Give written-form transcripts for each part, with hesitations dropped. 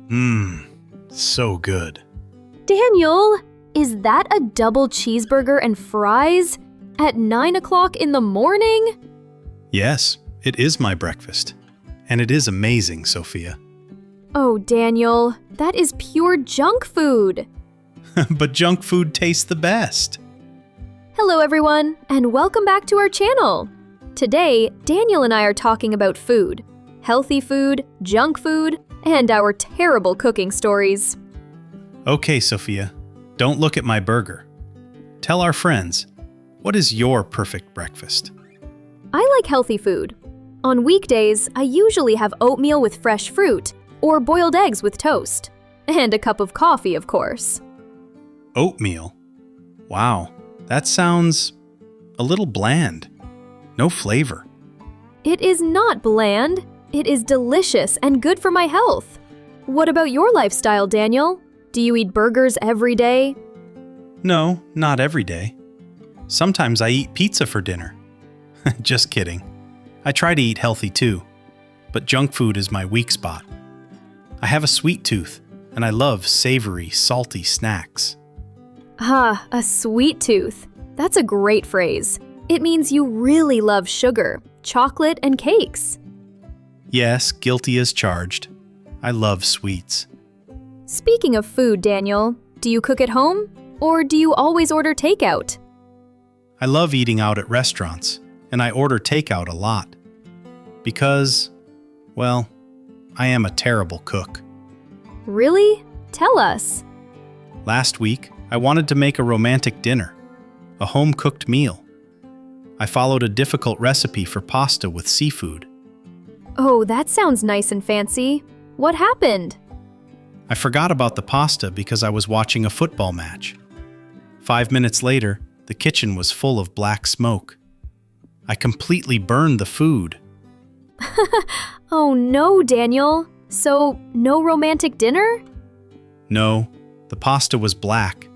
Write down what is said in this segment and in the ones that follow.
Mmm, so good. Daniel, is that a double cheeseburger and fries at 9 o'clock in the morning? Yes, it is my breakfast. And it is amazing, Sophia. Oh, Daniel, that is pure junk food. But junk food tastes the best. Hello, everyone, and welcome back to our channel. Today, Daniel and I are talking about food, healthy food, junk food, and our terrible cooking stories. Okay, Sophia, don't look at my burger. Tell our friends, what is your perfect breakfast? I like healthy food. On weekdays, I usually have oatmeal with fresh fruit or boiled eggs with toast. And a cup of coffee, of course. Oatmeal? Wow, that sounds a little bland. No flavor. It is not bland. It is delicious and good for my health. What about your lifestyle, Daniel? Do you eat burgers every day? No, not every day. Sometimes I eat pizza for dinner. Just kidding. I try to eat healthy too, but junk food is my weak spot. I have a sweet tooth, and I love savory, salty snacks. Ah, a sweet tooth. That's a great phrase. It means you really love sugar, chocolate, and cakes. Yes, guilty as charged. I love sweets. Speaking of food, Daniel, do you cook at home, or do you always order takeout? I love eating out at restaurants, and I order takeout a lot. Because, well, I am a terrible cook. Really? Tell us. Last week, I wanted to make a romantic dinner, a home-cooked meal. I followed a difficult recipe for pasta with seafood. Oh, that sounds nice and fancy. What happened? I forgot about the pasta because I was watching a football match. 5 minutes later, the kitchen was full of black smoke. I completely burned the food. Oh no, Daniel. So, no romantic dinner? No, the pasta was black.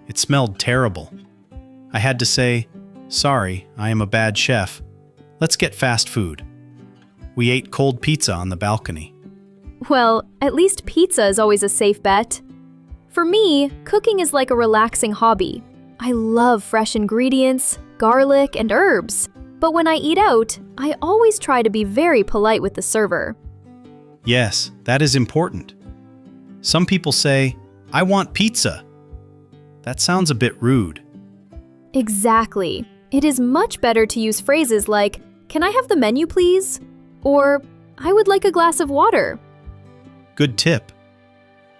It smelled terrible. I had to say, "Sorry, I am a bad chef. Let's get fast food." We ate cold pizza on the balcony. Well, at least pizza is always a safe bet. For me, cooking is like a relaxing hobby. I love fresh ingredients, garlic, and herbs. But when I eat out, I always try to be very polite with the server. Yes, that is important. Some people say, "I want pizza." That sounds a bit rude. Exactly. It is much better to use phrases like, "Can I have the menu, please?" Or, "I would like a glass of water." Good tip.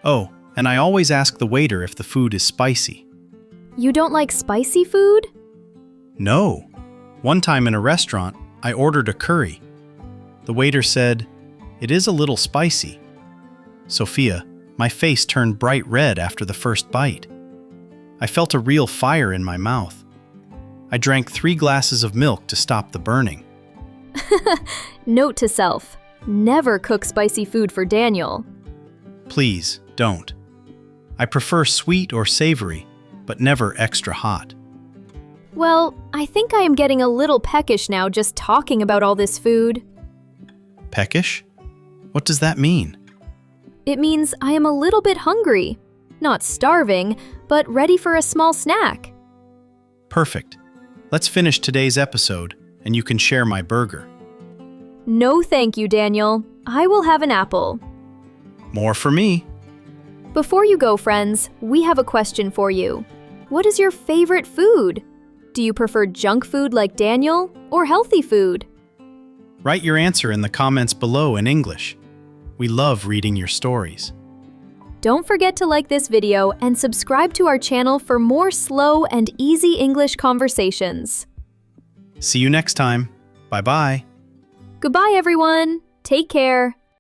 Oh, and I always ask the waiter if the food is spicy. You don't like spicy food? No. One time in a restaurant, I ordered a curry. The waiter said, "It is a little spicy." Sophia, my face turned bright red after the first bite. I felt a real fire in my mouth. I drank 3 glasses of milk to stop the burning. Note to self, never cook spicy food for Daniel. Please, don't. I prefer sweet or savory, but never extra hot. Well, I think I am getting a little peckish now just talking about all this food. Peckish? What does that mean? It means I am a little bit hungry. Not starving, but ready for a small snack. Perfect. Let's finish today's episode, and you can share my burger. No thank you, Daniel. I will have an apple. More for me. Before you go, friends, we have a question for you. What is your favorite food? Do you prefer junk food like Daniel or healthy food? Write your answer in the comments below in English. We love reading your stories. Don't forget to like this video and subscribe to our channel for more slow and easy English conversations. See you next time. Bye-bye. Goodbye, everyone. Take care.